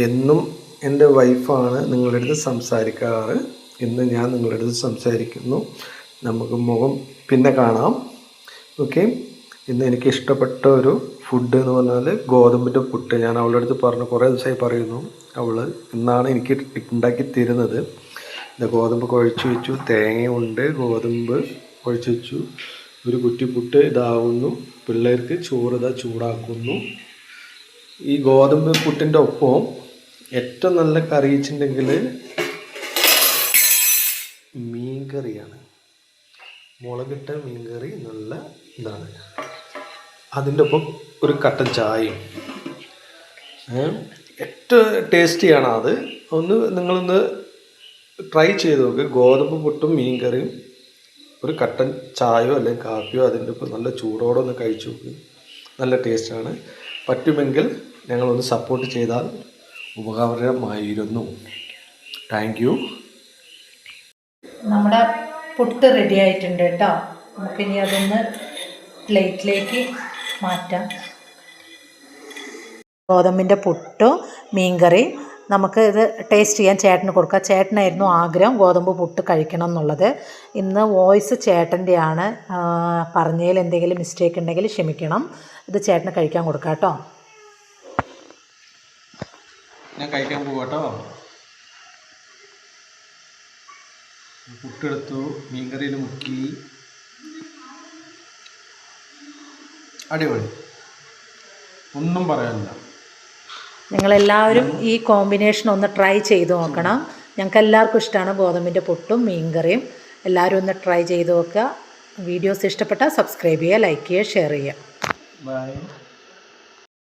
എന്നും എൻ്റെ വൈഫാണ് നിങ്ങളുടെ അടുത്ത് സംസാരിക്കാറ്. ഇന്ന് ഞാൻ നിങ്ങളുടെ അടുത്ത് സംസാരിക്കുന്നു. നമുക്ക് മുഖം പിന്നെ കാണാം. ഓക്കെ. ഇന്ന് എനിക്ക് ഇഷ്ടപ്പെട്ട ഒരു ഫുഡ് എന്ന് പറഞ്ഞാൽ ഗോതമ്പിൻ്റെ പുട്ട്. ഞാൻ അവളുടെ അടുത്ത് പറഞ്ഞു, കുറേ ദിവസമായി പറയുന്നു. അവൾ ഇന്നാണ് എനിക്ക് ഉണ്ടാക്കി തരുന്നത്. ഗോതമ്പ് കുഴച്ച് വെച്ചു, തേങ്ങയുണ്ട്, ഗോതമ്പ് കുഴച്ച് വെച്ചു, ഒരു കുറ്റിപ്പുട്ട് ഇതാവുന്നു. പിള്ളേർക്ക് ചോറ് ഇതാ ചൂടാക്കുന്നു. ഈ ഗോതമ്പ് പുട്ടിൻ്റെ ഒപ്പം ഏറ്റവും നല്ല കറി വെച്ചിട്ടുണ്ടെങ്കിൽ മീൻകറിയാണ്. മുളകിട്ട മീൻകറി നല്ല ഇതാണ്. അതിൻ്റെ ഒപ്പം ഒരു കട്ടൻ ചായയും. ഏറ്റവും ടേസ്റ്റിയാണ് അത്. നിങ്ങളൊന്ന് ട്രൈ ചെയ്ത് നോക്ക്. ഗോതമ്പ് പുട്ടും മീൻകറിയും ഒരു കട്ടൻ ചായയോ അല്ലെങ്കിൽ കാപ്പിയോ അതിൻ്റെ ഒപ്പം നല്ല ചൂടോടെ ഒന്ന് കഴിച്ചു നോക്ക്. നല്ല ടേസ്റ്റാണ്. പറ്റുമെങ്കിൽ ഞങ്ങളൊന്ന് സപ്പോർട്ട് ചെയ്താൽ ഉപകാരമായിരുന്നു. Thank you. നമ്മുടെ പുട്ട് റെഡി ആയിട്ടുണ്ട് കേട്ടോ. നമുക്കിനി അതൊന്ന് പ്ലേറ്റിലേക്ക് മാറ്റാം. ഗോതമ്പിൻ്റെ പുട്ടും മീൻകറി നമുക്ക് ഇത് ടേസ്റ്റ് ചെയ്യാൻ ചേട്ടന് കൊടുക്കാം. ചേട്ടനായിരുന്നു ആഗ്രഹം ഗോതമ്പ് പുട്ട് കഴിക്കണം എന്നുള്ളത്. ഇന്ന് വോയിസ് ചേട്ടൻ്റെയാണ്. പറഞ്ഞതിൽ എന്തെങ്കിലും മിസ്റ്റേക്ക് ഉണ്ടെങ്കിൽ ക്ഷമിക്കണം. ഇത് ചേട്ടന് കഴിക്കാൻ കൊടുക്കാം കേട്ടോ. ഞാൻ കഴിക്കാൻ പോവാട്ടോ. പുട്ടെടുത്തു, മീൻകറിയിൽ മുക്കി. അടിപൊളി, ഒന്നും പറയാനില്ല. നിങ്ങളെല്ലാവരും ഈ കോമ്പിനേഷൻ ഒന്ന് ട്രൈ ചെയ്ത് നോക്കണം. ഞങ്ങൾക്ക് എല്ലാവർക്കും ഇഷ്ടമാണ് ഗോതമ്പിൻ്റെ പുട്ടും മീൻകറിയും. എല്ലാവരും ഒന്ന് ട്രൈ ചെയ്ത് നോക്കുക. വീഡിയോസ് ഇഷ്ടപ്പെട്ടാൽ സബ്സ്ക്രൈബ് ചെയ്യുക, ലൈക്ക് ചെയ്യുക, ഷെയർ ചെയ്യുക. ബൈ.